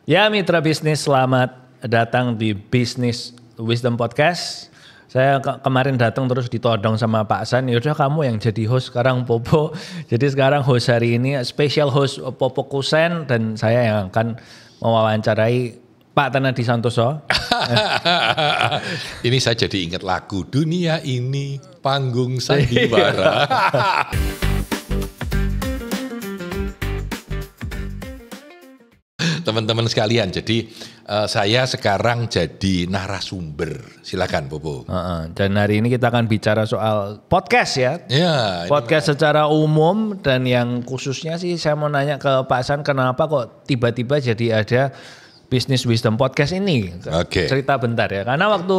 Ya mitra bisnis, selamat datang di Business Wisdom Podcast. Saya kemarin datang terus ditodong sama Pak San. Yaudah kamu yang jadi host sekarang Popo. Jadi sekarang host hari ini special host Popo Kusen dan saya yang akan mewawancarai Pak Tanadi Santoso. Ini saya jadi ingat lagu Dunia Ini Panggung Sandiwara. Teman-teman sekalian, jadi saya sekarang jadi narasumber. Silakan Popo. Dan hari ini kita akan bicara soal podcast ya. Ya, podcast secara umum dan yang khususnya sih saya mau nanya ke Pak San, kenapa kok tiba-tiba jadi ada Business Wisdom Podcast ini? Oke. Cerita bentar ya. Karena waktu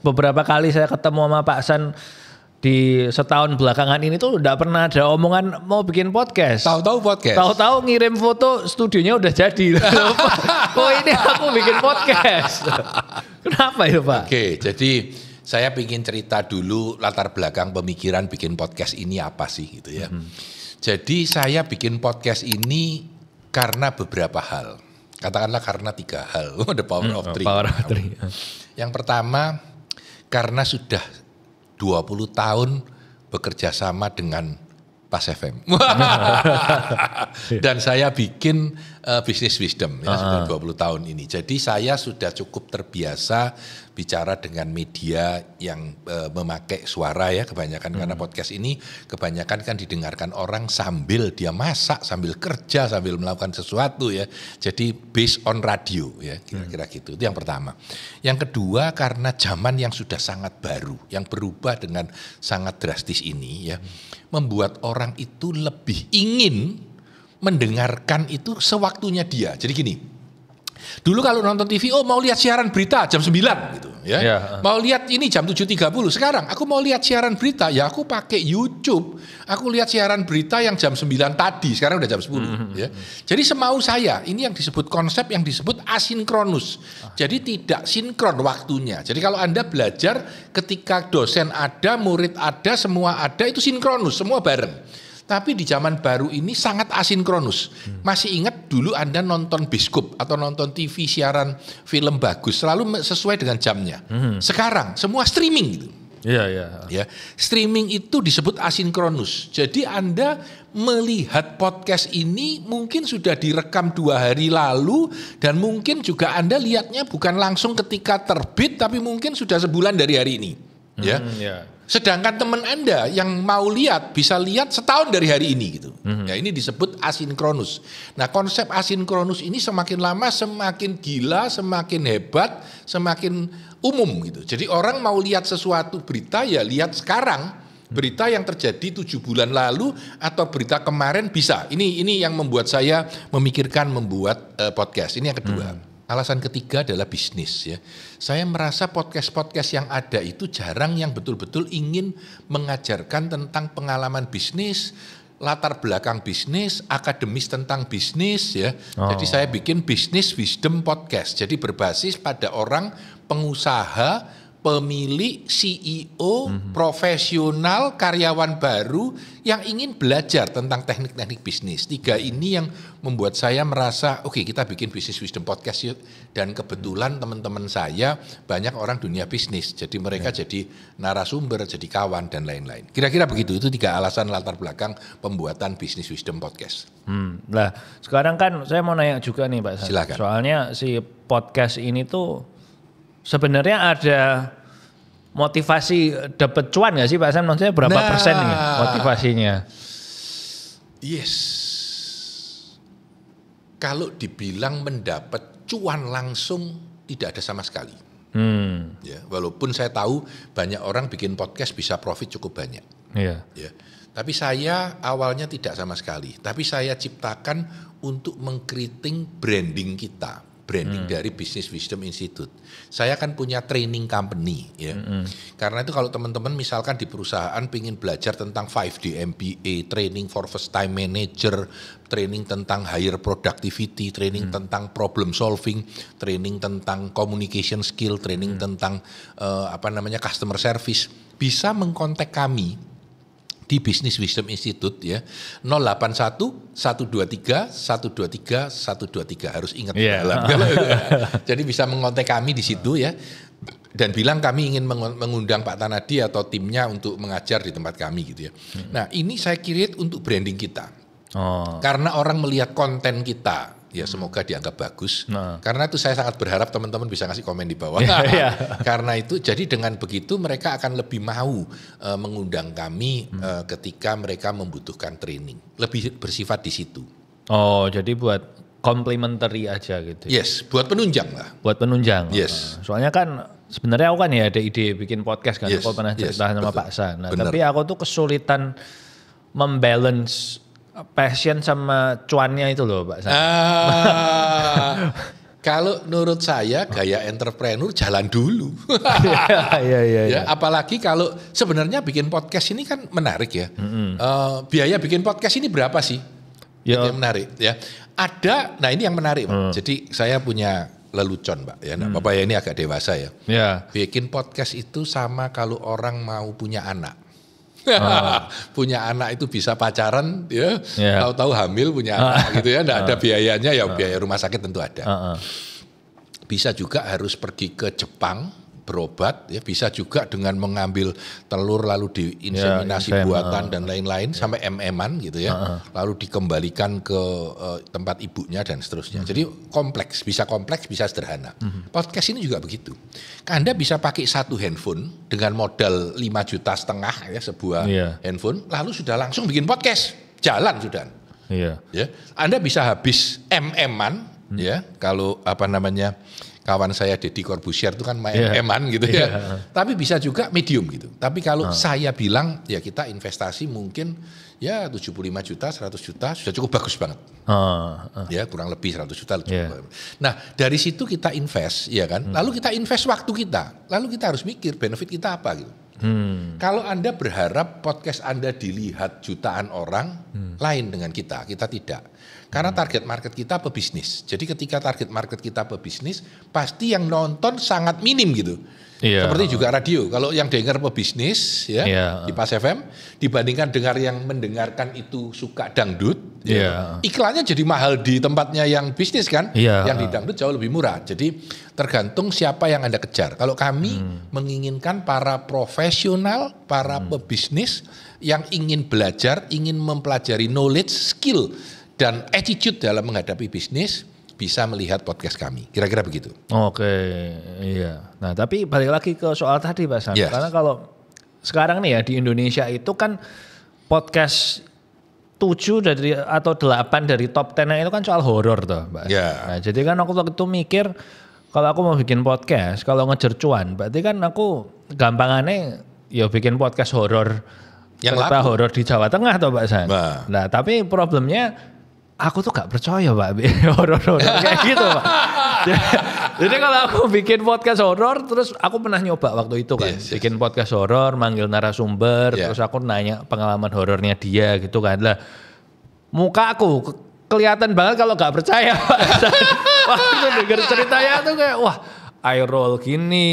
beberapa kali saya ketemu sama Pak San di setahun belakangan ini tuh udah pernah ada omongan mau bikin podcast. Tahu-tahu podcast. Tahu-tahu ngirim foto studionya udah jadi. Oh ini aku bikin podcast. Kenapa itu Pak? Oke, jadi saya ingin cerita dulu latar belakang pemikiran bikin podcast ini apa sih gitu ya. Jadi saya bikin podcast ini karena beberapa hal. Katakanlah karena 3 hal. The power of three. Power of three. Yang pertama karena sudah 20 tahun bekerja sama dengan Pas FM. Dan saya bikin Business Wisdom ya sudah 20 tahun ini. Jadi saya sudah cukup terbiasa bicara dengan media yang memakai suara ya kebanyakan karena podcast ini kebanyakan kan didengarkan orang sambil dia masak, sambil kerja, sambil melakukan sesuatu ya. Jadi based on radio ya kira-kira gitu. Itu yang pertama. Yang kedua karena zaman yang sudah sangat baru, yang berubah dengan sangat drastis ini ya, membuat orang itu lebih ingin mendengarkan itu sewaktunya dia. Jadi gini, dulu kalau nonton TV, mau lihat siaran berita jam 9 gitu ya. Mau lihat ini jam 7.30. Sekarang aku mau lihat siaran berita, ya aku pakai YouTube. Aku lihat siaran berita yang jam 9 tadi, sekarang udah jam 10 ya. Jadi semau saya, ini yang disebut konsep yang disebut asinkronus. Jadi tidak sinkron waktunya. Jadi kalau Anda belajar ketika dosen ada, murid ada, semua ada, itu sinkronus, semua bareng. Tapi di zaman baru ini sangat asinkronus. Masih ingat dulu Anda nonton bioskop atau nonton TV siaran film bagus selalu sesuai dengan jamnya. Sekarang semua streaming gitu. Iya. Ya, streaming itu disebut asinkronus. Jadi Anda melihat podcast ini mungkin sudah direkam 2 hari lalu dan mungkin juga Anda lihatnya bukan langsung ketika terbit tapi mungkin sudah sebulan dari hari ini. Ya. Sedangkan teman Anda yang mau lihat bisa lihat setahun dari hari ini gitu. Ya ini disebut asinkronus. Nah konsep asinkronus ini semakin lama semakin gila, semakin hebat, semakin umum gitu. Jadi orang mau lihat sesuatu berita ya lihat sekarang. Berita yang terjadi 7 bulan lalu atau berita kemarin bisa. Ini yang membuat saya memikirkan membuat podcast. Ini yang kedua. Alasan ketiga adalah bisnis ya. Saya merasa podcast-podcast yang ada itu jarang yang betul-betul ingin mengajarkan tentang pengalaman bisnis, latar belakang bisnis, akademis tentang bisnis ya. Jadi saya bikin Business Wisdom Podcast. Jadi berbasis pada orang pengusaha, pemilik, CEO, profesional, karyawan baru yang ingin belajar tentang teknik-teknik bisnis. 3 ini yang membuat saya merasa oke, kita bikin Business Wisdom Podcast yuk. Dan kebetulan teman-teman saya banyak orang dunia bisnis. Jadi mereka jadi narasumber, jadi kawan dan lain-lain. Kira-kira begitu, itu 3 alasan latar belakang pembuatan Business Wisdom Podcast. Nah sekarang kan saya mau nanya juga nih Pak San. Silakan. Soalnya si podcast ini tuh sebenarnya ada motivasi dapat cuan nggak sih Pak San? Maksudnya berapa persen nih motivasinya? Yes. Kalau dibilang mendapat cuan langsung tidak ada sama sekali. Ya, walaupun saya tahu banyak orang bikin podcast bisa profit cukup banyak. Iya. Ya. Tapi saya awalnya tidak sama sekali. Tapi saya ciptakan untuk mengkriting branding kita. Branding dari Business Wisdom Institute. Saya kan punya training company ya. Karena itu kalau teman-teman misalkan di perusahaan pengen belajar tentang 5D MBA, training for first time manager, training tentang higher productivity, training tentang problem solving, training tentang communication skill, training tentang customer service, bisa mengkontak kami di Business Wisdom Institute ya 081 123 123 123 harus ingat dalam. Jadi bisa mengontak kami di situ ya dan bilang kami ingin mengundang Pak Tanadi atau timnya untuk mengajar di tempat kami gitu ya. Nah ini saya create untuk branding kita karena orang melihat konten kita. Ya semoga dianggap bagus. Karena itu saya sangat berharap teman-teman bisa ngasih komen di bawah. Karena itu jadi dengan begitu mereka akan lebih mau mengundang kami ketika mereka membutuhkan training. Lebih bersifat di situ. Oh jadi buat complimentary aja gitu. Yes, buat penunjang lah. Buat penunjang. Yes. Soalnya kan sebenarnya aku kan ya ada ide bikin podcast kan. Aku pernah cerita sama Pak San. Nah, tapi aku tuh kesulitan membalance passion sama cuannya itu loh Pak San. Kalau menurut saya gaya entrepreneur jalan dulu. Ya, apalagi kalau sebenarnya bikin podcast ini kan menarik ya. Biaya bikin podcast ini berapa sih? Itu yang menarik ya. Ada, nah ini yang menarik Pak. Jadi saya punya lelucon Pak ya. Nah, Bapak ya ini agak dewasa ya. Bikin podcast itu sama kalau orang mau punya anak. Punya anak itu bisa pacaran ya, tahu-tahu hamil punya anak gitu ya, enggak ada biayanya ya biaya rumah sakit tentu ada. Bisa juga harus pergi ke Jepang berobat ya, bisa juga dengan mengambil telur lalu diinseminasi buatan dan lain-lain sampai MM-an gitu ya. Lalu dikembalikan ke tempat ibunya dan seterusnya. Jadi kompleks, bisa sederhana. Podcast ini juga begitu. Anda bisa pakai satu handphone dengan modal 5,5 juta ya sebuah handphone, lalu sudah langsung bikin podcast. Jalan sudah. Ya. Anda bisa habis MM-an ya, kalau kawan saya Deddy Corbusier itu kan main eman gitu ya. Tapi bisa juga medium gitu. Tapi kalau saya bilang ya kita investasi mungkin ya 75 juta, 100 juta sudah cukup bagus banget. Ya kurang lebih 100 juta. Nah dari situ kita invest ya kan. Lalu kita invest waktu kita. Lalu kita harus mikir benefit kita apa gitu. Kalau Anda berharap podcast Anda dilihat jutaan orang, lain dengan kita tidak. Karena target market kita pebisnis. Jadi ketika target market kita pebisnis, pasti yang nonton sangat minim gitu. Seperti juga radio. Kalau yang dengar pebisnis ya di Pas FM, dibandingkan yang mendengarkan itu suka dangdut, iklannya jadi mahal di tempatnya yang bisnis kan. Yang di dangdut jauh lebih murah. Jadi tergantung siapa yang Anda kejar. Kalau kami menginginkan para profesional, para pebisnis yang ingin belajar, ingin mempelajari knowledge, skill, dan attitude dalam menghadapi bisnis bisa melihat podcast kami. Kira-kira begitu. Oke, iya. Nah tapi balik lagi ke soal tadi Pak Sam. Karena kalau sekarang nih ya di Indonesia itu kan podcast 7 atau 8 dari top 10 itu kan soal horor tuh Pak. Nah jadi kan aku waktu itu mikir kalau aku mau bikin podcast, kalau ngejar cuan, berarti kan aku gampangannya ya bikin podcast horor. Yang horor di Jawa Tengah tuh Pak San. Nah tapi problemnya aku tuh gak percaya Pak horor-horor kayak gitu Pak. Jadi kalau aku bikin podcast horor, terus aku pernah nyoba waktu itu kan, bikin podcast horor, manggil narasumber, terus aku nanya pengalaman horornya dia gitu kan. Lah muka aku kelihatan banget kalau gak percaya Pak. Wah itu denger ceritanya tuh kayak wah eye roll gini,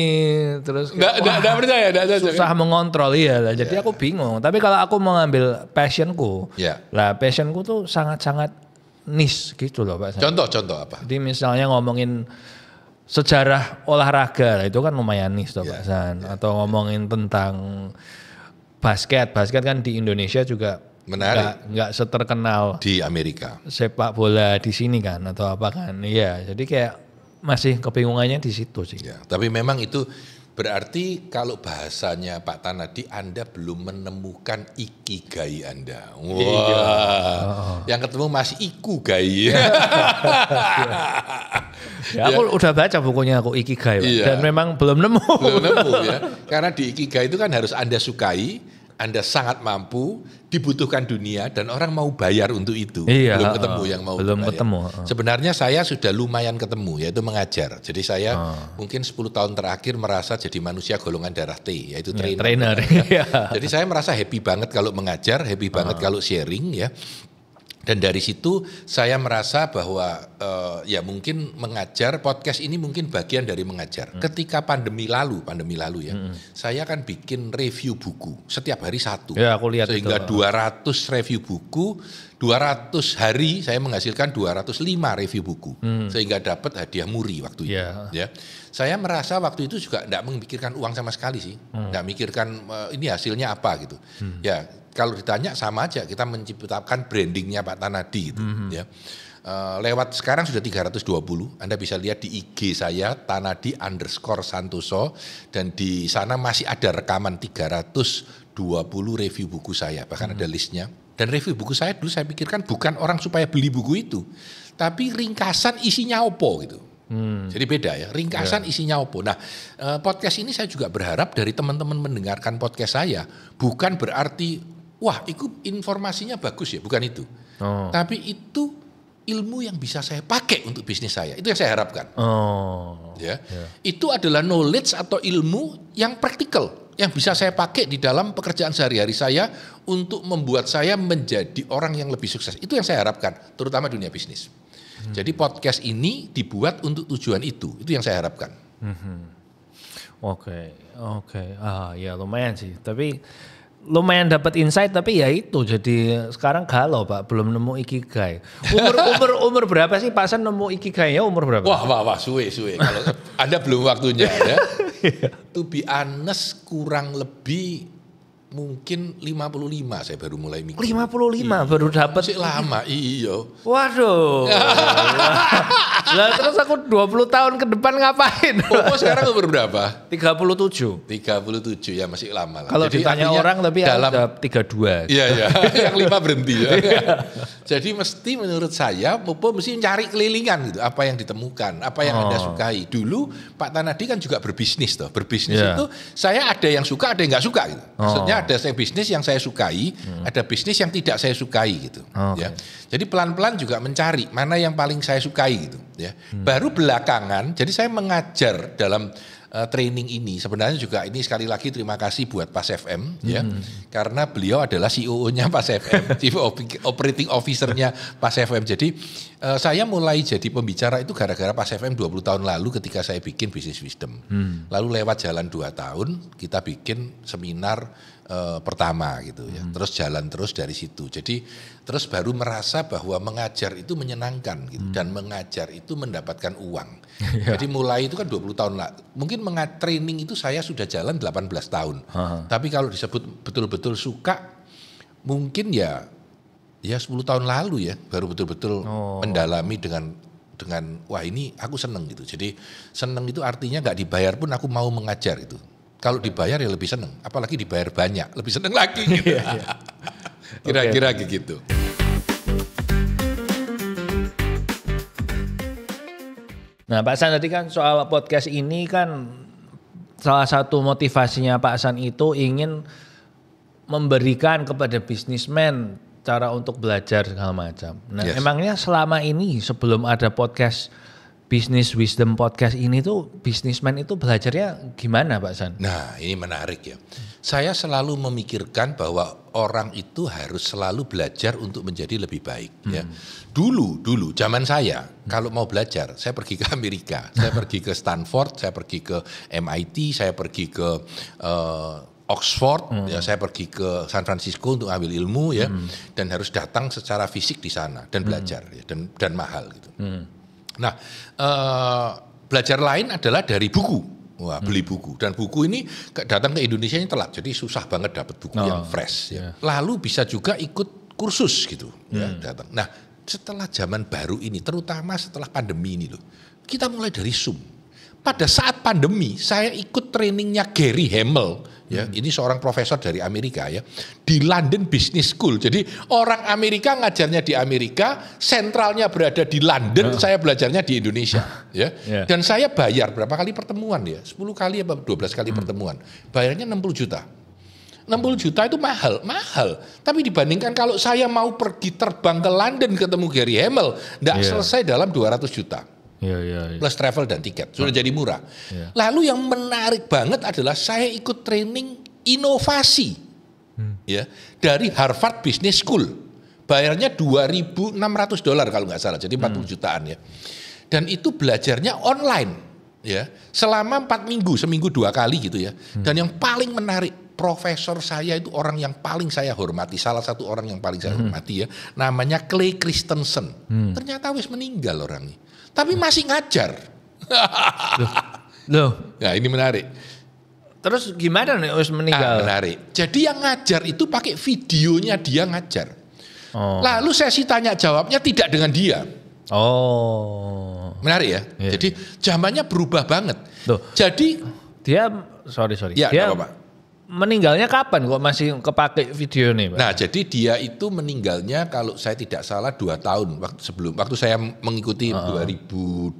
terus nggak percaya, susah mengontrol lah. Jadi aku bingung. Tapi kalau aku mau ngambil passionku, lah passionku tuh sangat-sangat niche gitu loh Pak. Contoh apa? Jadi misalnya ngomongin sejarah olahraga, itu kan lumayan niche tuh Pak San. Atau ngomongin tentang basket kan di Indonesia juga nggak seterkenal di Amerika. Sepak bola di sini kan atau apa kan? Iya, jadi kayak masih kebingungannya di situ sih. Tapi memang itu berarti kalau bahasanya Pak Tanadi Anda belum menemukan ikigai Anda. Yang ketemu masih ikugai. Aku udah baca bukunya aku Ikigai dan memang belum nemu. Ya. Karena di Ikigai itu kan harus Anda sukai, Anda sangat mampu, dibutuhkan dunia dan orang mau bayar untuk itu. Belum ketemu yang mau bayar. Sebenarnya saya sudah lumayan ketemu, yaitu mengajar. Jadi saya mungkin 10 tahun terakhir merasa jadi manusia golongan darah T, yaitu trainer. Jadi saya merasa happy banget kalau mengajar, happy banget kalau sharing ya. Dan dari situ saya merasa bahwa ya mungkin mengajar, podcast ini mungkin bagian dari mengajar. Ketika pandemi lalu ya, saya kan bikin review buku setiap hari 1. Ya, aku lihat sehingga itu. 200 review buku, 200 hari saya menghasilkan 205 review buku. Sehingga dapat hadiah Muri waktu itu. Ya. Saya merasa waktu itu juga tidak memikirkan uang sama sekali sih. Tidak mikirkan ini hasilnya apa gitu. Ya. Kalau ditanya sama aja, kita menciptakan brandingnya Pak Tanadi gitu, ya. Lewat sekarang sudah 320, Anda bisa lihat di IG saya Tanadi_Santoso, dan di sana masih ada rekaman 320 review buku saya, bahkan ada listnya. Dan review buku saya dulu saya pikirkan bukan orang supaya beli buku itu, tapi ringkasan isinya opo gitu. Jadi beda ya, ringkasan isinya opo. Nah, podcast ini saya juga berharap dari teman-teman mendengarkan podcast saya, bukan berarti wah, itu informasinya bagus ya, bukan itu. Tapi itu ilmu yang bisa saya pakai untuk bisnis saya. Itu yang saya harapkan. Ya. Itu adalah knowledge atau ilmu yang praktikal, yang bisa saya pakai di dalam pekerjaan sehari-hari saya untuk membuat saya menjadi orang yang lebih sukses. Itu yang saya harapkan, terutama dunia bisnis. Jadi podcast ini dibuat untuk tujuan itu yang saya harapkan. Oke. Ya lumayan sih, tapi lumayan dapat insight, tapi ya itu jadi sekarang galau Pak, belum nemu ikigai. Umur berapa sih Pak San nemu ikigainya, umur berapa? Wah, suwe. Kalau Anda belum waktunya ya. To be honest, kurang lebih mungkin 55 saya baru mulai mikir. 55 baru dapat. Masih lama, iya. Waduh. Lah terus aku 20 tahun ke depan ngapain? Popo sekarang umur berapa? 37. 37 ya, masih lama lah. Kalau ditanya orang tapi dalam 32. Iya. Yang 5 berhenti ya. Jadi mesti menurut saya Popo mesti cari kelilingan gitu, apa yang ditemukan, apa yang Anda sukai. Dulu Pak Tanadi kan juga berbisnis toh. Berbisnis itu saya ada yang suka, ada yang enggak suka gitu. Maksudnya ada bisnis yang saya sukai, ada bisnis yang tidak saya sukai gitu. Ya. Jadi pelan-pelan juga mencari mana yang paling saya sukai gitu. Ya. Baru belakangan, jadi saya mengajar dalam training ini. Sebenarnya juga ini sekali lagi terima kasih buat Pas FM ya, karena beliau adalah CEO-nya Pas FM, Chief Operating Officer-nya Pas FM. Jadi saya mulai jadi pembicara itu gara-gara Pas FM 20 tahun lalu ketika saya bikin Business Wisdom. Lalu lewat jalan 2 tahun kita bikin seminar pertama gitu ya. Terus jalan terus dari situ. Jadi terus baru merasa bahwa mengajar itu menyenangkan gitu, dan mengajar itu mendapatkan uang. Jadi mulai itu kan 20 tahun lah. Mungkin training itu saya sudah jalan 18 tahun. Tapi kalau disebut betul-betul suka mungkin ya 10 tahun lalu ya, baru betul-betul mendalami dengan wah ini aku seneng gitu. Jadi seneng itu artinya nggak dibayar pun aku mau mengajar itu. Kalau dibayar ya lebih seneng, apalagi dibayar banyak, lebih seneng lagi gitu. Kira-kira gitu. Nah Pak San tadi kan soal podcast ini kan salah satu motivasinya Pak San itu ingin memberikan kepada bisnismen cara untuk belajar segala macam. Nah emangnya selama ini sebelum ada podcast Business Wisdom Podcast ini tuh bisnismen itu belajarnya gimana Pak San? Nah ini menarik ya. Saya selalu memikirkan bahwa orang itu harus selalu belajar untuk menjadi lebih baik. Ya. Dulu zaman saya kalau mau belajar saya pergi ke Amerika, saya pergi ke Stanford, saya pergi ke MIT, saya pergi ke Oxford, ya saya pergi ke San Francisco untuk ambil ilmu ya, dan harus datang secara fisik di sana dan belajar ya, dan mahal gitu. Nah, belajar lain adalah dari buku. Wah, beli buku. Dan buku ini datang ke Indonesia ini telat, jadi susah banget dapat buku yang fresh. Ya. Lalu bisa juga ikut kursus gitu. Ya, datang. Nah, setelah zaman baru ini, terutama setelah pandemi ini loh, kita mulai dari Zoom. Pada saat pandemi, saya ikut trainingnya Gary Hamel, ya, ini seorang profesor dari Amerika ya, di London Business School. Jadi orang Amerika ngajarnya di Amerika, sentralnya berada di London, saya belajarnya di Indonesia, ya. Dan saya bayar berapa kali pertemuan ya, 10 kali apa 12 kali pertemuan, bayarnya 60 juta. 60 juta itu mahal. Tapi dibandingkan kalau saya mau pergi terbang ke London ketemu Gary Hamel, enggak selesai dalam 200 juta. Plus travel dan tiket, sudah jadi murah. Lalu yang menarik banget adalah saya ikut training inovasi ya, dari Harvard Business School. Bayarnya $2.600 kalau nggak salah, jadi 40 jutaan ya. Dan itu belajarnya online ya, selama 4 minggu, seminggu 2 kali gitu ya. Dan yang paling menarik, profesor saya itu orang yang paling saya hormati, salah satu orang yang paling saya hormati ya, namanya Clay Christensen. Ternyata wis meninggal orangnya, tapi masih ngajar. Loh. Nah ini menarik. Terus gimana nih harus meninggal? Menarik. Jadi yang ngajar itu pakai videonya dia ngajar. Oh. Lalu sesi tanya jawabnya tidak dengan dia. Oh. Menarik ya. Yeah. Jadi zamannya berubah banget. Tuh. Jadi dia sorry. Ya, dia apa-apa. meninggalnya kapan kok masih kepake video nih, Pak? Nah, jadi dia itu meninggalnya kalau saya tidak salah 2 tahun waktu saya mengikuti 2020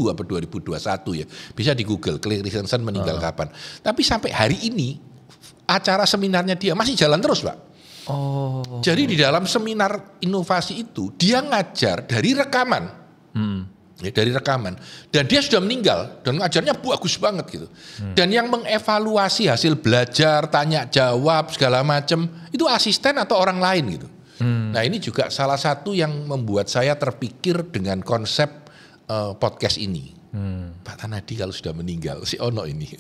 atau 2021 ya. Bisa di Google Clay Christensen meninggal kapan. Tapi sampai hari ini acara seminarnya dia masih jalan terus, Pak. Oh. Jadi di dalam seminar inovasi itu dia ngajar dari rekaman. Ya, dari rekaman, dan dia sudah meninggal dan ngajarnya bagus banget gitu. Dan yang mengevaluasi hasil belajar, tanya jawab segala macam itu asisten atau orang lain gitu. Nah ini juga salah satu yang membuat saya terpikir dengan konsep podcast ini. Pak Tanadi kalau sudah meninggal si Ono ini,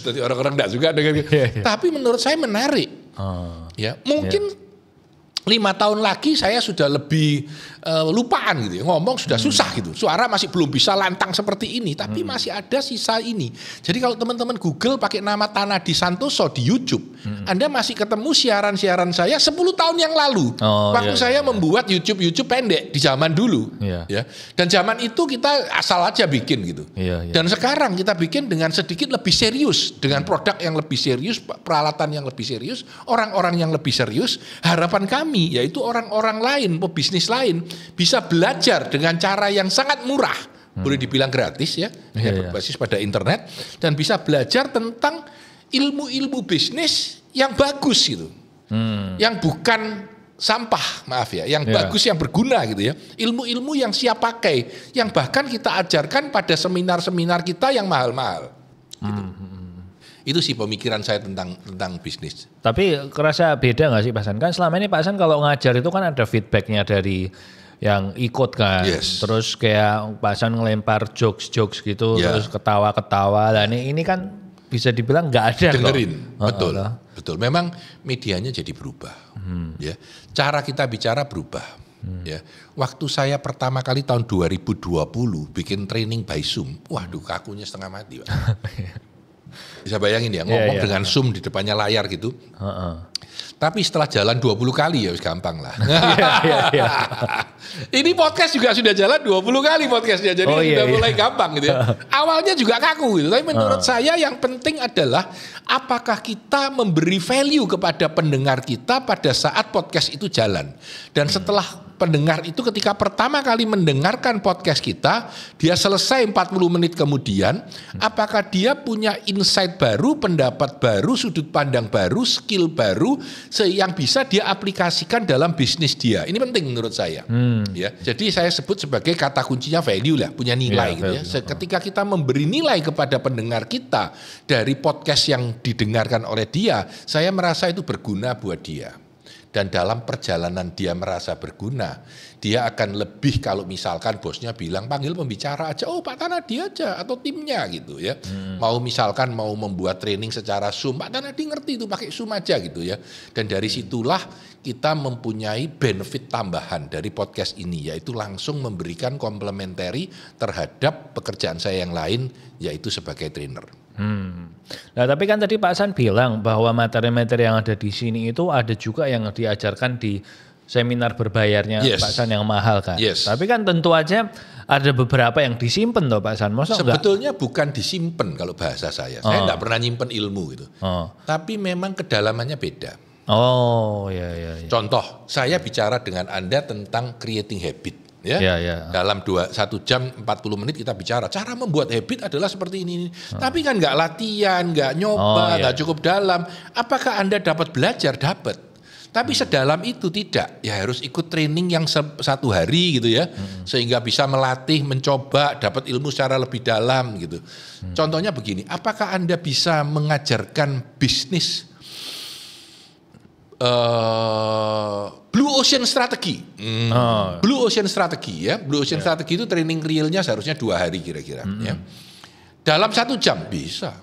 jadi orang-orang tidak suka dengan. Tapi menurut saya menarik. Ya mungkin 5 tahun lagi saya sudah lebih lupaan gitu ya, ngomong sudah susah gitu, suara masih belum bisa lantang seperti ini, tapi masih ada sisa ini. Jadi kalau teman-teman Google pakai nama Tanadi Santoso di YouTube, Anda masih ketemu siaran-siaran saya 10 tahun yang lalu, waktu saya membuat YouTube pendek di zaman dulu, ya. Dan zaman itu kita asal aja bikin gitu, dan sekarang kita bikin dengan sedikit lebih serius, dengan produk yang lebih serius, peralatan yang lebih serius, orang-orang yang lebih serius. Harapan kami yaitu orang-orang lain, pebisnis lain bisa belajar dengan cara yang sangat murah, boleh dibilang gratis ya, berbasis pada internet, dan bisa belajar tentang ilmu-ilmu bisnis yang bagus gitu, yang bukan sampah, maaf ya, yang bagus, yang berguna gitu ya, ilmu-ilmu yang siap pakai, yang bahkan kita ajarkan pada seminar-seminar kita yang mahal-mahal. Gitu. Itu sih pemikiran saya tentang bisnis. Tapi kerasa beda nggak sih Pak Hasan? Kan selama ini Pak Hasan kalau ngajar itu kan ada feedbacknya dari yang ikut kan. Terus kayak Pak Hasan ngelempar jokes gitu, terus ketawa-ketawa. Nah ini kan bisa dibilang nggak ada. Dengerin, betul. Memang medianya jadi berubah. Ya, cara kita bicara berubah. Ya, waktu saya pertama kali tahun 2020 bikin training by Zoom, waduh kakunya setengah mati, Pak. Bisa bayangin ya, ngomong dengan Zoom di depannya layar gitu. Tapi setelah jalan 20 kali ya gampang lah. Ini podcast juga sudah jalan 20 kali podcastnya, jadi sudah mulai gampang gitu ya. Awalnya juga kaku gitu, tapi menurut saya yang penting adalah apakah kita memberi value kepada pendengar kita pada saat podcast itu jalan. Dan setelah pendengar itu ketika pertama kali mendengarkan podcast kita, dia selesai 40 menit kemudian, apakah dia punya insight baru, pendapat baru, sudut pandang baru, skill baru, yang bisa dia aplikasikan dalam bisnis dia. Ini penting menurut saya. Ya, jadi saya sebut sebagai kata kuncinya value lah, punya nilai gitu ya. Ketika kita memberi nilai kepada pendengar kita dari podcast yang didengarkan oleh dia, saya merasa itu berguna buat dia. Dan dalam perjalanan dia merasa berguna, dia akan lebih, kalau misalkan bosnya bilang panggil pembicara aja, oh Pak Tanadi aja atau timnya gitu ya. Mau misalkan mau membuat training secara Zoom, Pak Tanadi ngerti itu pakai Zoom aja gitu ya. Dan dari situlah kita mempunyai benefit tambahan dari podcast ini, yaitu langsung memberikan komplementari terhadap pekerjaan saya yang lain, yaitu sebagai trainer. Nah tapi kan tadi Pak Hasan bilang bahwa materi-materi yang ada di sini itu ada juga yang diajarkan di seminar berbayarnya Pak Hasan yang mahal kan. Tapi kan tentu aja ada beberapa yang disimpan toh Pak Hasan. Sebetulnya bukan disimpan kalau bahasa saya. Saya enggak pernah nyimpen ilmu gitu. Tapi memang kedalamannya beda. Contoh, saya bicara dengan Anda tentang creating habit. Dalam 1 jam 40 menit kita bicara cara membuat habit adalah seperti ini. Tapi kan nggak latihan, nggak nyoba, nggak cukup dalam. Apakah Anda dapat belajar? Dapat. Tapi sedalam itu tidak. Ya harus ikut training yang 1 hari gitu ya, sehingga bisa melatih, mencoba, dapat ilmu secara lebih dalam gitu. Contohnya begini, apakah Anda bisa mengajarkan bisnis Blue Ocean Strategy. Blue Ocean Strategy ya. Blue Ocean Strategy itu training realnya seharusnya 2 hari kira-kira. Ya. Dalam 1 jam bisa.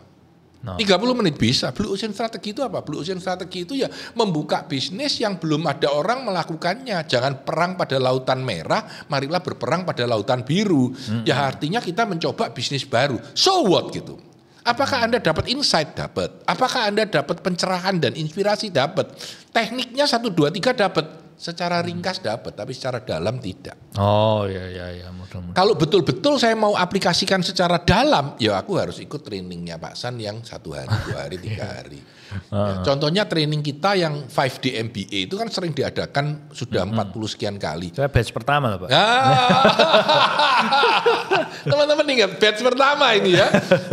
30 menit bisa. Blue Ocean Strategy itu apa? Blue Ocean Strategy itu ya membuka bisnis yang belum ada orang melakukannya. Jangan perang pada lautan merah, marilah berperang pada lautan biru. Ya artinya kita mencoba bisnis baru. So what gitu. Apakah Anda dapat insight? Dapat. Apakah Anda dapat pencerahan dan inspirasi? Dapat. Tekniknya 1, 2, 3 dapat. Secara ringkas dapat, tapi secara dalam tidak. Oh ya, mudah-mudahan. Kalau betul-betul saya mau aplikasikan secara dalam, ya aku harus ikut trainingnya Pak San yang 1 hari, 2 hari, 3 hari. Ya, contohnya training kita yang 5D MBA itu kan sering diadakan sudah 40 sekian kali. Saya batch pertama lah Pak. Teman-teman ingat batch pertama ini ya,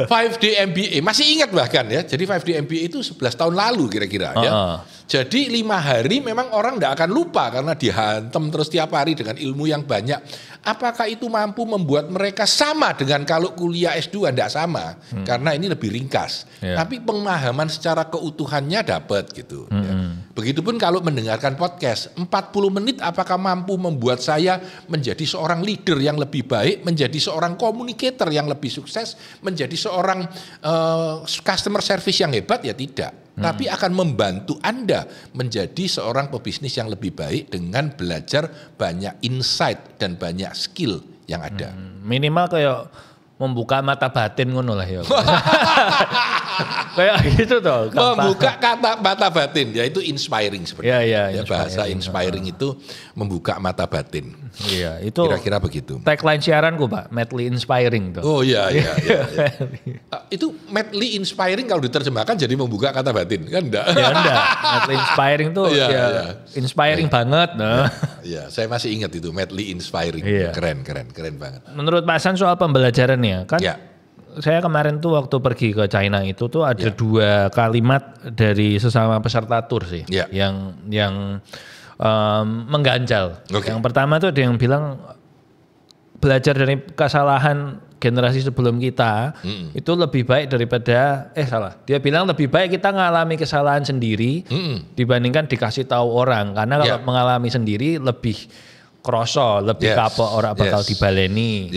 5D MBA. Masih ingat bahkan ya, jadi 5D MBA itu 11 tahun lalu kira-kira ya. Jadi 5 hari memang orang tidak akan lupa karena dihantam terus tiap hari dengan ilmu yang banyak. Apakah itu mampu membuat mereka sama dengan kalau kuliah S2? Tidak sama, karena ini lebih ringkas. Tapi pemahaman secara keutuhannya dapat gitu. Ya. Begitupun kalau mendengarkan podcast, 40 menit apakah mampu membuat saya menjadi seorang leader yang lebih baik, menjadi seorang communicator yang lebih sukses, menjadi seorang customer service yang hebat? Ya tidak. Tapi akan membantu Anda menjadi seorang pebisnis yang lebih baik dengan belajar banyak insight dan banyak skill yang ada. Minimal kayak membuka mata batin ngono lah ya. Kayak gitu toh. Membuka mata batin, yaitu inspiring sebenarnya. Ya, bahasa inspiring itu membuka mata batin. Iya, itu kira-kira begitu. Tagline siaranku Pak, madly inspiring tuh. Oh iya. Itu madly inspiring kalau diterjemahkan jadi membuka kata batin, kan enggak? Ya enggak, madly inspiring tuh inspiring banget. Nah. Iya, saya masih ingat itu madly inspiring. Keren banget. Menurut Pak San soal pembelajarannya kan? Saya kemarin tuh waktu pergi ke China itu tuh ada 2 kalimat dari sesama peserta tour sih yang mengganjal. Yang pertama tuh ada yang bilang belajar dari kesalahan generasi sebelum kita itu lebih baik daripada dia bilang lebih baik kita mengalami kesalahan sendiri dibandingkan dikasih tahu orang, karena kalau mengalami sendiri lebih kroso, lebih kapok orang bakal dibaleni.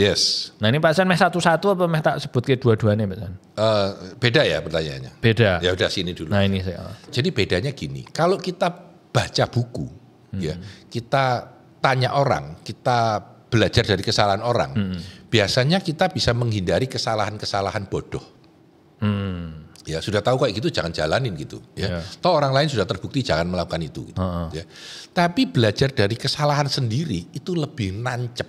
Nah ini Pak San meh satu-satu apa meh tak sebut ke dua-duanya Pak San? Beda ya pertanyaannya. Beda. Ya udah sini dulu. Nah ini saya. Jadi bedanya gini, kalau kita baca buku, ya kita tanya orang, kita belajar dari kesalahan orang, biasanya kita bisa menghindari kesalahan-kesalahan bodoh. Ya sudah tahu kayak gitu jangan jalanin gitu ya. Toh orang lain sudah terbukti jangan melakukan itu gitu. Ya. Tapi belajar dari kesalahan sendiri itu lebih nancep.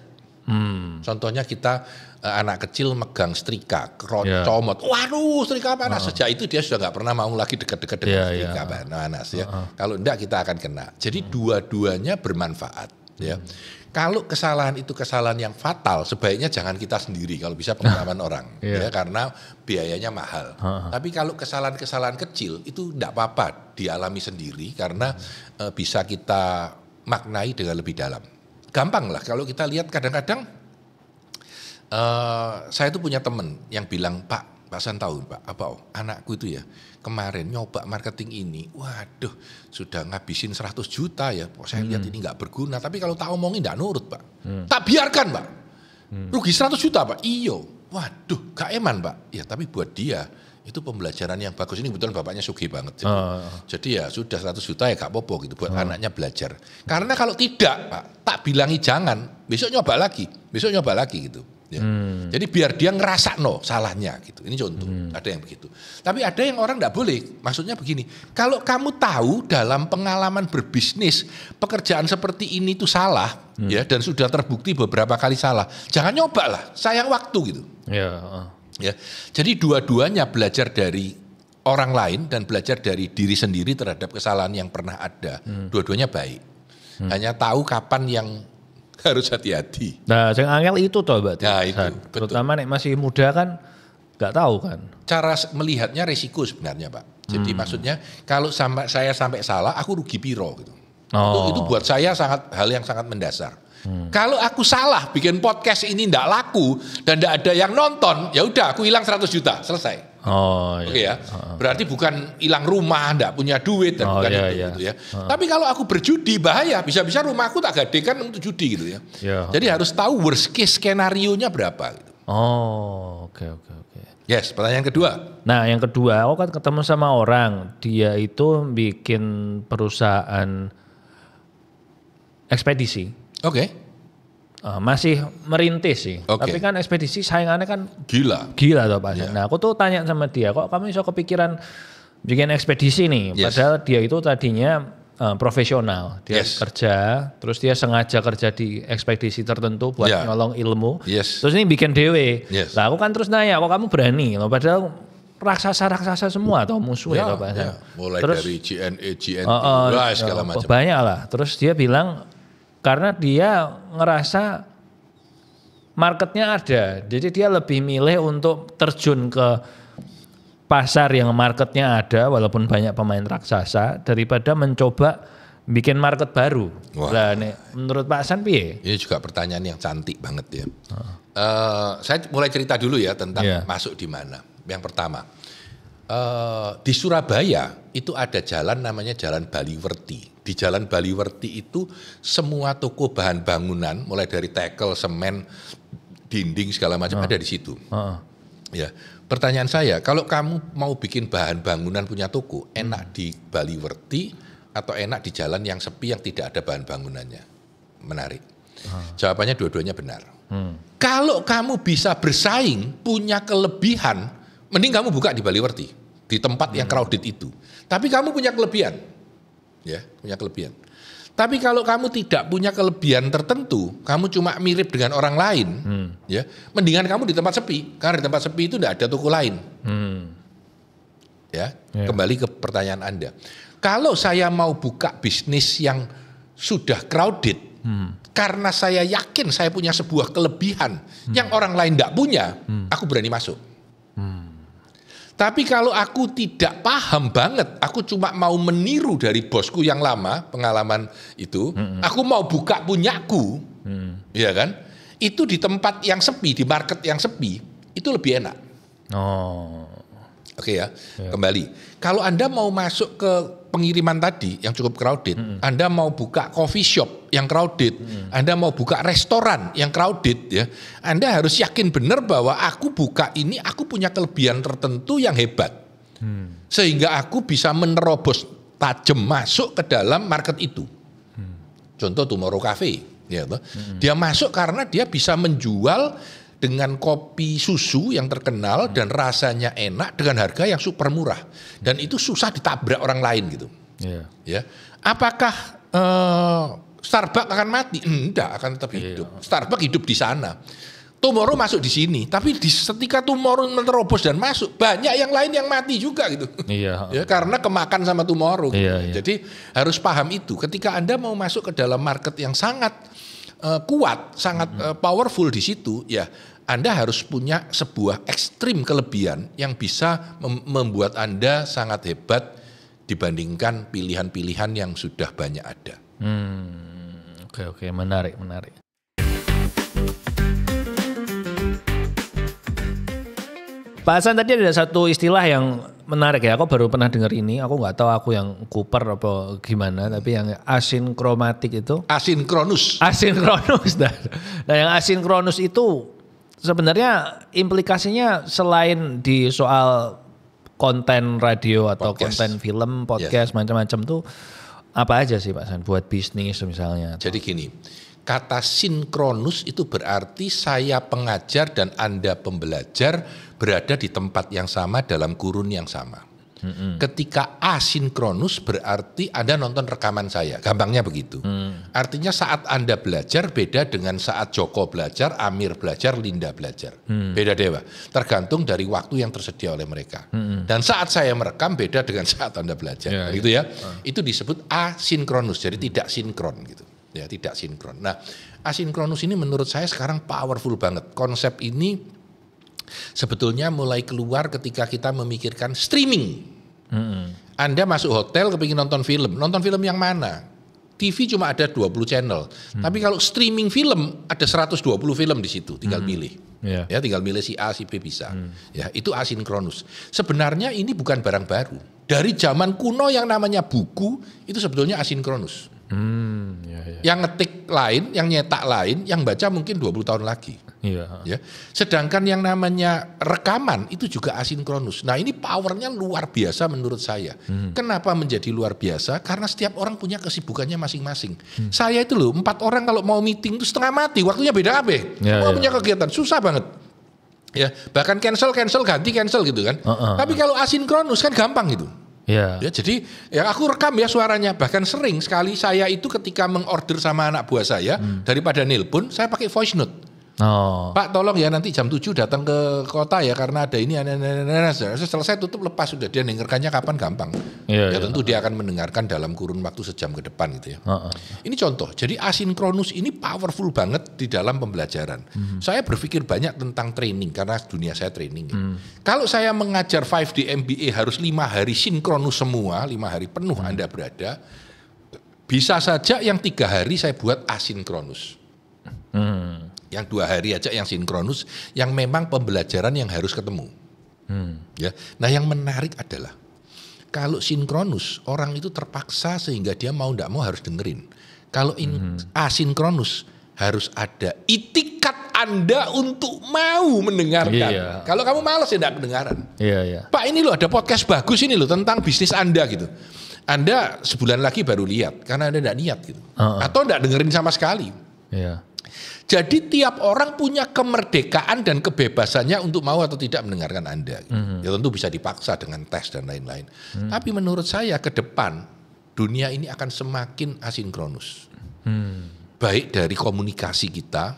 Contohnya kita anak kecil megang setrika, comot, waduh setrika panas. Sejak itu dia sudah nggak pernah mau lagi dekat-dekat dengan setrika panas ya. Kalau enggak kita akan kena. Jadi dua-duanya bermanfaat ya. Kalau kesalahan itu kesalahan yang fatal, sebaiknya jangan kita sendiri kalau bisa pengalaman orang, ya karena biayanya mahal. Tapi kalau kesalahan-kesalahan kecil itu tidak apa-apa dialami sendiri karena bisa kita maknai dengan lebih dalam. Gampang lah kalau kita lihat kadang-kadang saya tuh punya teman yang bilang Pak San tahu Pak anakku itu ya kemarin nyoba marketing ini, waduh sudah ngabisin 100 juta ya, saya lihat ini nggak berguna, tapi kalau tak omongin nggak nurut Pak, tak biarkan Pak, rugi 100 juta Pak, iyo, waduh gak eman Pak, ya tapi buat dia itu pembelajaran yang bagus, ini kebetulan bapaknya sugih banget, jadi ya sudah 100 juta ya gak apa-apa gitu buat anaknya belajar, karena kalau tidak Pak, tak bilangi jangan, besok nyoba lagi gitu. Ya. Jadi biar dia ngerasa salahnya gitu. Ini contoh, ada yang begitu. Tapi ada yang orang enggak boleh. Maksudnya begini, kalau kamu tahu dalam pengalaman berbisnis pekerjaan seperti ini itu salah, ya dan sudah terbukti beberapa kali salah, jangan nyoba lah, sayang waktu gitu. Ya. Jadi dua-duanya belajar dari orang lain dan belajar dari diri sendiri terhadap kesalahan yang pernah ada. Dua-duanya baik. Hanya tahu kapan yang harus hati-hati. Nah, yang angel itu toh berarti. Nah, itu, terutama nek masih muda kan nggak tahu kan. Cara melihatnya resiko sebenarnya Pak. Jadi maksudnya kalau saya sampai salah, aku rugi piro gitu. Itu buat saya hal yang sangat mendasar. Kalau aku salah bikin podcast ini nggak laku dan nggak ada yang nonton, ya udah aku hilang 100 juta selesai. Oh, Oke ya. Berarti bukan hilang rumah, enggak punya duit dan bukan itu gitu ya. Tapi kalau aku berjudi bahaya, bisa-bisa rumahku tak gadekan untuk judi gitu ya. Jadi harus tahu worst case skenario-nya berapa gitu. Oh, oke. Yes, pertanyaan kedua. Nah, yang kedua, aku kan ketemu sama orang, dia itu bikin perusahaan ekspedisi. Oke. Masih merintis sih, tapi kan ekspedisi saingannya kan gila tuh Pak. Nah, aku tuh tanya sama dia, kok kamu bisa kepikiran bikin ekspedisi nih? Padahal dia itu tadinya profesional, dia kerja, terus dia sengaja kerja di ekspedisi tertentu buat nolong ilmu, terus ini bikin dewe. Nah, aku kan terus nanya, kok kamu berani? Padahal raksasa semua atau musuh ya Pak. Mulai terus, dari GNA, segala macam. Banyak lah. Terus dia bilang karena dia ngerasa marketnya ada, jadi dia lebih milih untuk terjun ke pasar yang marketnya ada walaupun banyak pemain raksasa daripada mencoba bikin market baru. Lah menurut Pak Hasan piye? Ini juga pertanyaan yang cantik banget ya. Saya mulai cerita dulu ya tentang masuk di mana. Yang pertama, di Surabaya itu ada jalan namanya Jalan Baliwerti. Di Jalan Baliwerti itu semua toko bahan bangunan, mulai dari tekel, semen, dinding segala macam ada di situ. Ya, pertanyaan saya, kalau kamu mau bikin bahan bangunan punya toko, enak di Baliwerti atau enak di jalan yang sepi yang tidak ada bahan bangunannya? Menarik. Jawabannya dua-duanya benar. Kalau kamu bisa bersaing, punya kelebihan, mending kamu buka di Baliwerti, di tempat yang crowded itu. Tapi kamu punya kelebihan. Ya, punya kelebihan. Tapi kalau kamu tidak punya kelebihan tertentu, kamu cuma mirip dengan orang lain, ya, mendingan kamu di tempat sepi. Karena di tempat sepi itu tidak ada toko lain. Ya, kembali ke pertanyaan Anda. Kalau saya mau buka bisnis yang sudah crowded, karena saya yakin saya punya sebuah kelebihan yang orang lain tidak punya, aku berani masuk. Tapi kalau aku tidak paham banget, aku cuma mau meniru dari bosku yang lama, pengalaman itu, aku mau buka punyaku, ya kan? Itu di tempat yang sepi, di market yang sepi, itu lebih enak. Oke ya, kembali. Kalau Anda mau masuk ke pengiriman tadi yang cukup crowded, Anda mau buka coffee shop yang crowded, Anda mau buka restoran yang crowded, ya, Anda harus yakin benar bahwa aku buka ini, aku punya kelebihan tertentu yang hebat, sehingga aku bisa menerobos tajam masuk ke dalam market itu. Contoh Tomorrow Cafe, ya, dia masuk karena dia bisa menjual dengan kopi susu yang terkenal dan rasanya enak dengan harga yang super murah, dan itu susah ditabrak orang lain gitu. Ya, apakah Starbucks akan mati? Enggak, akan tetap hidup. Starbucks hidup di sana. Tomorrow masuk di sini, tapi ketika Tomorrow menerobos dan masuk, banyak yang lain yang mati juga gitu. Ya, karena kemakan sama Tomorrow. Jadi harus paham itu. Ketika Anda mau masuk ke dalam market yang sangat kuat, sangat powerful di situ, ya Anda harus punya sebuah ekstrim kelebihan yang bisa membuat Anda sangat hebat dibandingkan pilihan-pilihan yang sudah banyak ada. Oke, menarik. Pak Hasan, tadi ada satu istilah yang menarik ya, aku baru pernah dengar ini, aku nggak tahu aku yang Cooper apa gimana, tapi yang asinkromatik itu. Asinkronus. Nah, yang asinkronus itu sebenarnya implikasinya selain di soal konten radio atau konten film, podcast, macam-macam tuh apa aja sih Pak Hasan buat bisnis misalnya? Jadi gini, kata sinkronus itu berarti saya pengajar dan Anda pembelajar berada di tempat yang sama dalam kurun yang sama. Ketika asinkronus berarti Anda nonton rekaman saya, gampangnya begitu. Artinya saat Anda belajar beda dengan saat Joko belajar, Amir belajar, Linda belajar. Beda dewa, tergantung dari waktu yang tersedia oleh mereka. Dan saat saya merekam beda dengan saat Anda belajar, gitu ya. Itu disebut asinkronus, jadi tidak sinkron gitu. Ya, tidak sinkron. Nah, asinkronus ini menurut saya sekarang powerful banget. Konsep ini sebetulnya mulai keluar ketika kita memikirkan streaming. Anda masuk hotel kepingin nonton film yang mana? TV cuma ada 20 channel. Tapi kalau streaming film ada 120 film di situ, tinggal pilih. Yeah. Ya, tinggal milih si A, si B bisa. Ya, itu asinkronus. Sebenarnya ini bukan barang baru. Dari zaman kuno yang namanya buku itu sebetulnya asinkronus. Yang ngetik lain, yang nyetak lain, yang baca mungkin 20 tahun lagi. Ya. Sedangkan yang namanya rekaman itu juga asinkronus. Nah, ini powernya luar biasa menurut saya. Kenapa menjadi luar biasa? Karena setiap orang punya kesibukannya masing-masing. Saya itu loh, 4 orang kalau mau meeting itu setengah mati, waktunya beda apa? Mau punya kegiatan susah banget. Ya, bahkan cancel ganti cancel gitu kan. Tapi kalau asinkronus kan gampang gitu. Ya, jadi ya aku rekam ya suaranya. Bahkan sering sekali saya itu ketika mengorder sama anak buah saya, daripada nelpon, saya pakai voice note. Pak tolong ya nanti jam 7 datang ke kota ya karena ada ini. Selesai tutup lepas sudah, dia dengarkannya kapan gampang. Tentu dia akan mendengarkan dalam kurun waktu sejam ke depan gitu ya. Ini contoh. Jadi asinkronus ini powerful banget di dalam pembelajaran. Saya berpikir banyak tentang training karena dunia saya training. Ya. Kalau saya mengajar 5D MBA harus 5 hari sinkronus semua, 5 hari penuh Anda berada. Bisa saja yang 3 hari saya buat asinkronus. Yang 2 hari aja yang sinkronus, yang memang pembelajaran yang harus ketemu. Ya, nah yang menarik adalah kalau sinkronus orang itu terpaksa sehingga dia mau tidak mau harus dengerin. Kalau asinkronus harus ada itikat Anda untuk mau mendengarkan. Kalau kamu malas ya tidak kedengaran. Pak ini loh ada podcast bagus ini loh tentang bisnis Anda gitu. Anda sebulan lagi baru lihat karena Anda tidak niat gitu. Atau tidak dengerin sama sekali. Jadi tiap orang punya kemerdekaan dan kebebasannya untuk mau atau tidak mendengarkan Anda. Ya tentu bisa dipaksa dengan tes dan lain-lain. Tapi menurut saya ke depan dunia ini akan semakin asinkronus. Baik dari komunikasi kita.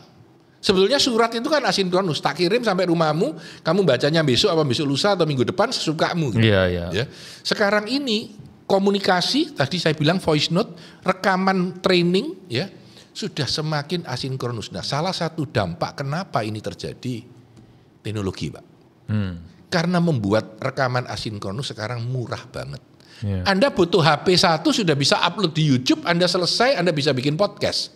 Sebetulnya surat itu kan asinkronus. Tak kirim sampai rumahmu, kamu bacanya besok apa besok lusa atau minggu depan sesukamu. Gitu. Ya. Sekarang ini komunikasi, tadi saya bilang voice note, rekaman training ya. Sudah semakin asinkronus. Nah, salah satu dampak kenapa ini terjadi teknologi, Pak. Karena membuat rekaman asinkronus sekarang murah banget. Anda butuh HP 1 sudah bisa upload di YouTube, Anda selesai, Anda bisa bikin podcast.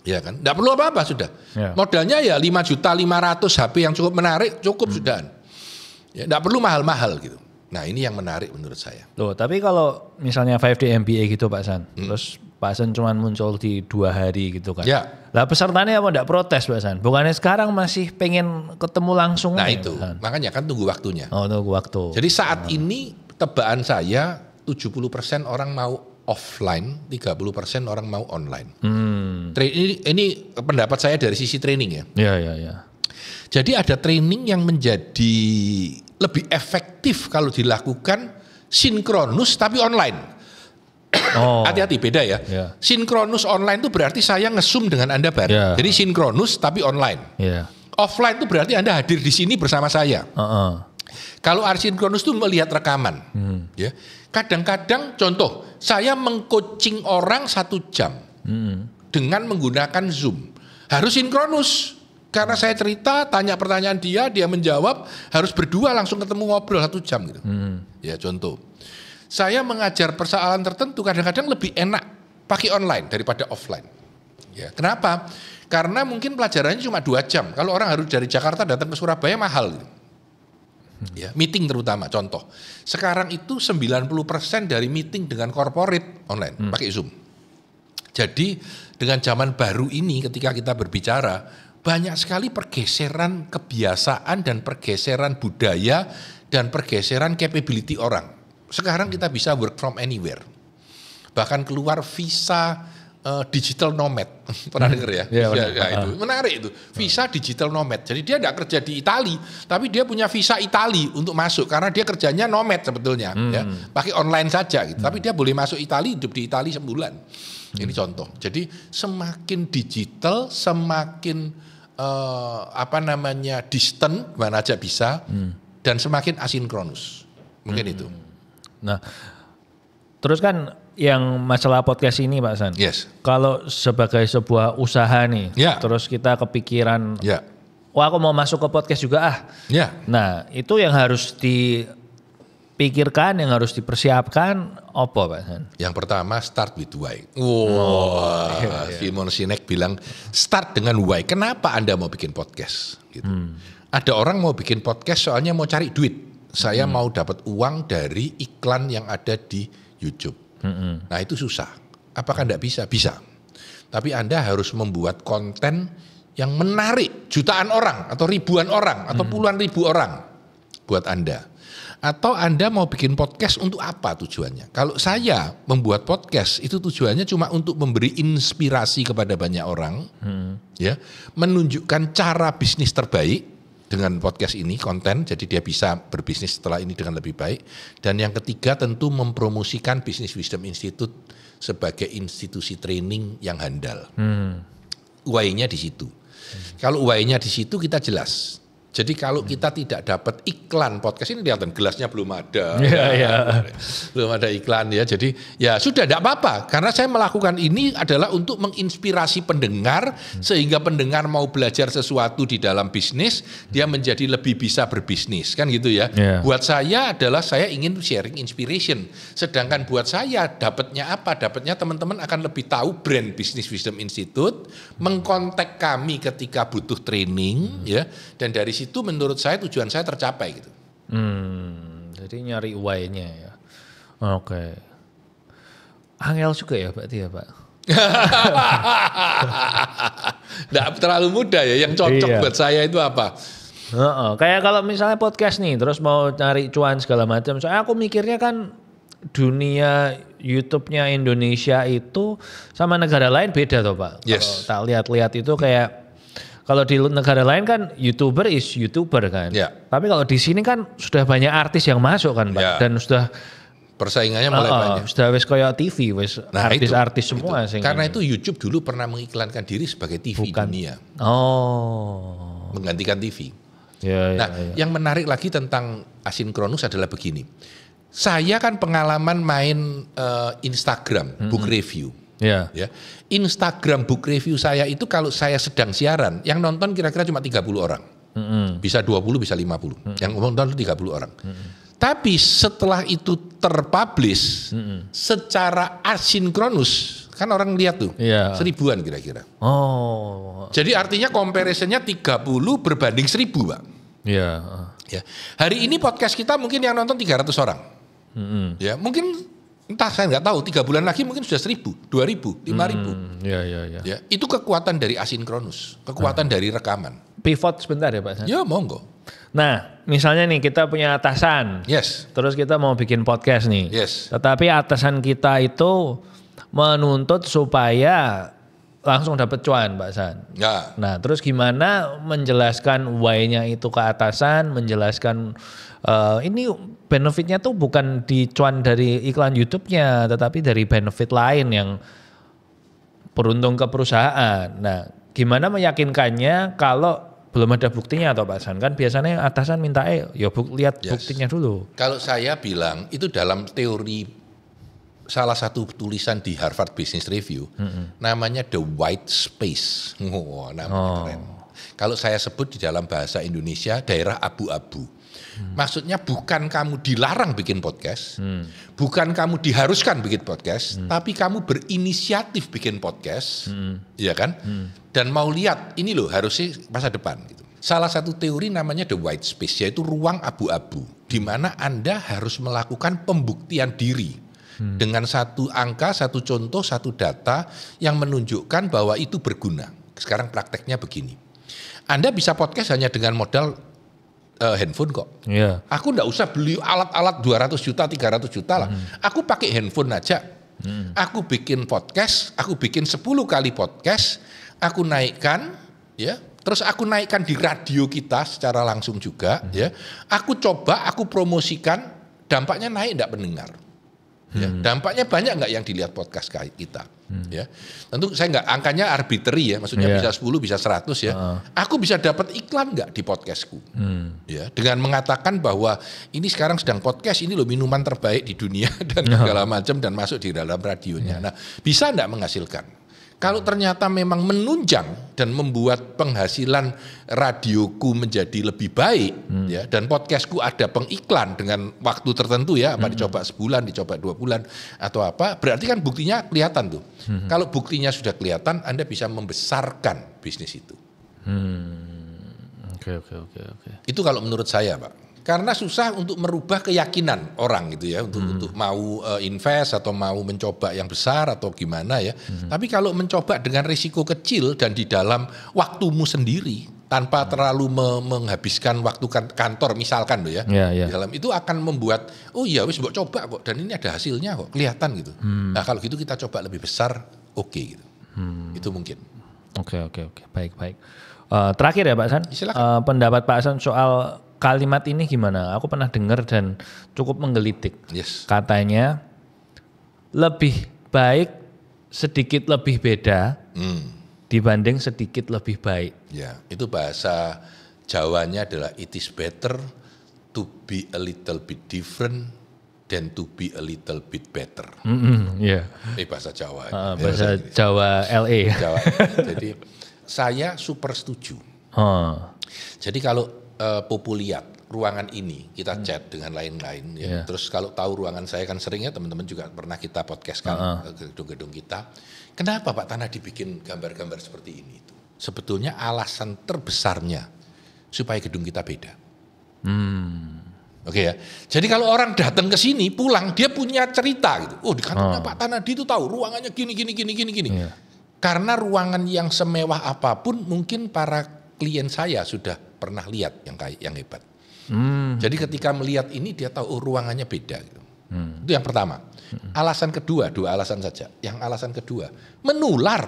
Ya kan? Nggak perlu apa-apa sudah. Modalnya ya 5.500.000 HP yang cukup menarik, cukup sudah. Ya, nggak perlu mahal-mahal gitu. Nah, ini yang menarik menurut saya. Loh, tapi kalau misalnya 5D MBA gitu Pak San, terus Pak San cuma muncul di 2 hari gitu kan. Lah pesertanya apa enggak protes Pak San? Bukannya sekarang masih pengen ketemu langsung. Nah itu, makanya kan tunggu waktunya. Tunggu waktu. Jadi saat ini tebaan saya 70% orang mau offline, 30% orang mau online. Ini pendapat saya dari sisi training ya. Jadi ada training yang menjadi lebih efektif kalau dilakukan sinkronus tapi online. Hati-hati beda ya. Sinkronus online itu berarti saya nge-zoom dengan Anda bareng. Jadi sinkronus tapi online. Offline itu berarti Anda hadir di sini bersama saya. Kalau asinkronus itu melihat rekaman. Ya. Kadang-kadang contoh, saya mengcoaching orang 1 jam dengan menggunakan Zoom. Harus sinkronus. Karena saya cerita, tanya pertanyaan dia menjawab, harus berdua langsung ketemu ngobrol 1 jam gitu. Ya contoh. Saya mengajar persoalan tertentu kadang-kadang lebih enak pakai online daripada offline. Ya, kenapa? Karena mungkin pelajarannya cuma 2 jam. Kalau orang harus dari Jakarta datang ke Surabaya mahal. Gitu. Ya, meeting terutama contoh. Sekarang itu 90% dari meeting dengan corporate online pakai Zoom. Jadi dengan zaman baru ini ketika kita berbicara banyak sekali pergeseran kebiasaan dan pergeseran budaya dan pergeseran capability orang. Sekarang kita bisa work from anywhere. Bahkan keluar visa digital nomad. Pernah dengar ya? Itu menarik itu. Visa digital nomad. Jadi dia tidak kerja di Itali, tapi dia punya visa Itali untuk masuk karena dia kerjanya nomad sebetulnya. Ya. Pakai online saja gitu. Tapi dia boleh masuk Itali, hidup di Itali sebulan. Ini contoh. Jadi semakin digital, semakin distant mana aja bisa dan semakin asinkronus. Mungkin itu. Nah, terus kan yang masalah podcast ini Pak San. Kalau sebagai sebuah usaha nih, terus kita kepikiran, wah aku mau masuk ke podcast juga Nah, itu yang harus dipikirkan dipikirkan, yang harus dipersiapkan apa Pak San? Yang pertama start with why. Wow, Simon Sinek bilang start dengan why. Kenapa Anda mau bikin podcast? Gitu. Ada orang mau bikin podcast soalnya mau cari duit. Saya mau dapat uang dari iklan yang ada di YouTube. Nah itu susah. Apakah Anda bisa? Bisa. Tapi Anda harus membuat konten yang menarik jutaan orang atau ribuan orang atau puluhan ribu orang buat Anda. Atau Anda mau bikin podcast untuk apa tujuannya? Kalau saya membuat podcast itu tujuannya cuma untuk memberi inspirasi kepada banyak orang, ya, menunjukkan cara bisnis terbaik dengan podcast ini, konten, jadi dia bisa berbisnis setelah ini dengan lebih baik. Dan yang ketiga tentu mempromosikan Business Wisdom Institute sebagai institusi training yang handal. Why-nya di situ. Kalau why-nya di situ kita jelas. Jadi kalau kita tidak dapat iklan podcast ini, kelihatan gelasnya belum ada. Belum ada iklan ya. Jadi ya sudah tidak apa-apa. Karena saya melakukan ini adalah untuk menginspirasi pendengar. Sehingga pendengar mau belajar sesuatu di dalam bisnis. Dia menjadi lebih bisa berbisnis. Kan gitu ya. Buat saya adalah saya ingin sharing inspiration. Sedangkan buat saya dapatnya apa? Dapatnya teman-teman akan lebih tahu brand Business Wisdom Institute. Mengkontak kami ketika butuh training. Ya. Dan dari itu menurut saya tujuan saya tercapai gitu. Jadi nyari why-nya ya. Oke. Angel juga ya berarti ya Pak? Nggak terlalu mudah ya. Yang cocok buat saya itu apa? Kayak kalau misalnya podcast nih, terus mau cari cuan segala macam. Soalnya aku mikirnya kan dunia YouTube-nya Indonesia itu sama negara lain beda toh Pak. Yes. Kalau tak lihat-lihat itu kayak kalau di negara lain kan YouTuber is YouTuber kan. Tapi kalau di sini kan sudah banyak artis yang masuk kan Pak. Dan sudah persaingannya mulai banyak. Sudah wis kayak TV, wis artis-artis semua. Karena itu YouTube dulu pernah mengiklankan diri sebagai TV dunia. Menggantikan TV. Yang menarik lagi tentang asinkronus adalah begini. Saya kan pengalaman main Instagram, book review. Ya. Instagram book review saya itu kalau saya sedang siaran, yang nonton kira-kira cuma 30 orang. Bisa 20, bisa 50. Yang nonton 30 orang. Tapi setelah itu terpublish secara asinkronus, kan orang lihat tuh, 1000-an kira-kira. Jadi artinya comparisonnya 30 berbanding 1000, Pak. Hari ini podcast kita mungkin yang nonton 300 orang. Ya, mungkin entah saya nggak tahu 3 bulan lagi mungkin sudah 1000, 2000, 5000. Ya, itu kekuatan dari asinkronus, kekuatan dari rekaman. Pivot sebentar ya Pak. Ya monggo. Nah misalnya nih kita punya atasan, terus kita mau bikin podcast nih, tetapi atasan kita itu menuntut supaya langsung dapat cuan Pak San. Nah terus gimana menjelaskan why-nya itu ke atasan, menjelaskan ini benefitnya tuh bukan di cuan dari iklan YouTube-nya, tetapi dari benefit lain yang beruntung ke perusahaan. Nah, gimana meyakinkannya kalau belum ada buktinya atau Pak San? Kan biasanya atasan minta ya lihat buktinya dulu. Kalau saya bilang itu dalam teori salah satu tulisan di Harvard Business Review, namanya the white space. Namanya keren. Kalau saya sebut di dalam bahasa Indonesia daerah abu-abu. Maksudnya bukan kamu dilarang bikin podcast, bukan kamu diharuskan bikin podcast, tapi kamu berinisiatif bikin podcast, ya kan? Dan mau lihat ini loh harusnya masa depan. Gitu. Salah satu teori namanya the white space, yaitu ruang abu-abu, di mana Anda harus melakukan pembuktian diri dengan satu angka, satu contoh, satu data yang menunjukkan bahwa itu berguna. Sekarang prakteknya begini, Anda bisa podcast hanya dengan modal handphone kok. Aku enggak usah beli alat-alat 200 juta, 300 juta lah. Aku pakai handphone aja. Aku bikin podcast, aku bikin 10 kali podcast, aku naikkan, ya. Terus aku naikkan di radio kita secara langsung juga, ya. Aku coba, aku promosikan, dampaknya naik enggak pendengar. Ya, dampaknya banyak nggak yang dilihat podcast kita? Ya, tentu saya nggak angkanya arbitrary ya, maksudnya bisa 10, bisa 100 ya. Aku bisa dapat iklan nggak di podcastku? Ya, dengan mengatakan bahwa ini sekarang sedang podcast, ini loh minuman terbaik di dunia dan segala macam dan masuk di dalam radionya. Nah, bisa nggak menghasilkan? Kalau ternyata memang menunjang dan membuat penghasilan radioku menjadi lebih baik, ya, dan podcastku ada pengiklan dengan waktu tertentu ya, apa dicoba sebulan, dicoba 2 bulan atau apa, berarti kan buktinya kelihatan tuh. Kalau buktinya sudah kelihatan, Anda bisa membesarkan bisnis itu. Oke. Itu kalau menurut saya, Pak. Karena susah untuk merubah keyakinan orang gitu ya, untuk mau invest atau mau mencoba yang besar atau gimana ya. Tapi kalau mencoba dengan risiko kecil dan di dalam waktumu sendiri tanpa terlalu menghabiskan waktu kantor misalkan loh ya. Di dalam itu akan membuat oh iya wis mbok coba kok dan ini ada hasilnya kok, kelihatan gitu. Nah, kalau gitu kita coba lebih besar, oke gitu. Itu mungkin. Oke. Baik. Terakhir ya Pak Hasan, pendapat Pak Hasan soal kalimat ini gimana? Aku pernah dengar dan cukup menggelitik. Yes. Katanya lebih baik sedikit lebih beda dibanding sedikit lebih baik. Ya, itu bahasa Jawanya adalah it is better to be a little bit different than to be a little bit better. Bahasa Jawa. Bahasa Jawa LA. Jawa. Jadi saya super setuju. Jadi kalau Popo lihat ruangan ini kita chat dengan lain-lain ya. Terus kalau tahu ruangan saya kan sering ya, teman-teman juga pernah kita podcastkan gedung-gedung kita. Kenapa Pak Tanah dibikin gambar-gambar seperti ini itu? Sebetulnya alasan terbesarnya supaya gedung kita beda. Oke ya. Jadi kalau orang datang ke sini pulang dia punya cerita gitu. Oh, di kantornya Pak Tanah itu tahu ruangannya gini. Karena ruangan yang semewah apapun mungkin para klien saya sudah pernah lihat yang hebat. Jadi ketika melihat ini dia tahu ruangannya beda gitu. Itu yang pertama. Alasan kedua, 2 alasan saja. Yang alasan kedua, menular.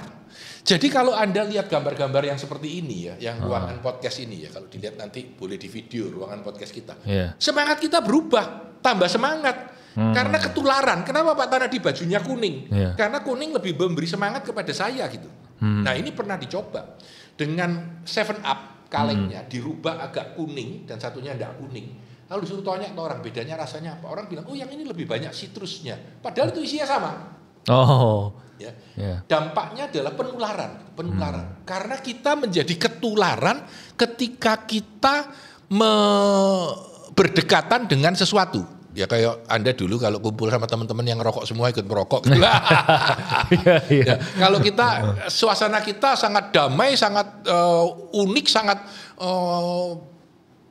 Jadi kalau Anda lihat gambar-gambar yang seperti ini ya, yang ruangan podcast ini ya, kalau dilihat nanti boleh di video ruangan podcast kita. Semangat kita berubah, tambah semangat. Karena ketularan. Kenapa Pak Tanah di bajunya kuning? Karena kuning lebih memberi semangat kepada saya gitu. Nah, ini pernah dicoba dengan 7up. Kalengnya dirubah agak kuning dan satunya enggak kuning. Lalu disuruh tanya ke orang bedanya rasanya apa. Orang bilang, oh yang ini lebih banyak sitrusnya. Padahal itu isinya sama. Dampaknya adalah penularan. Karena kita menjadi ketularan ketika kita berdekatan dengan sesuatu. Ya kayak Anda dulu kalau kumpul sama teman-teman yang ngerokok semua ikut merokok. Ya, kalau kita suasana kita sangat damai, sangat unik, sangat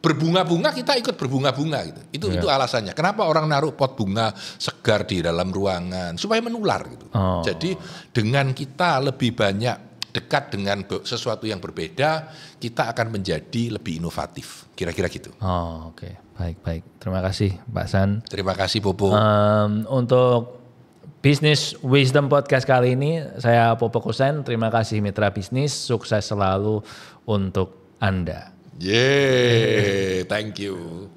berbunga-bunga, kita ikut berbunga-bunga gitu. Itu alasannya. Kenapa orang naruh pot bunga segar di dalam ruangan supaya menular gitu. Jadi dengan kita lebih banyak dekat dengan sesuatu yang berbeda, kita akan menjadi lebih inovatif. Kira-kira gitu. Oke. Baik. Terima kasih Pak San. Terima kasih Popo. Untuk Business Wisdom Podcast kali ini, saya Popo Kusen. Terima kasih mitra bisnis. Sukses selalu untuk Anda. Thank you.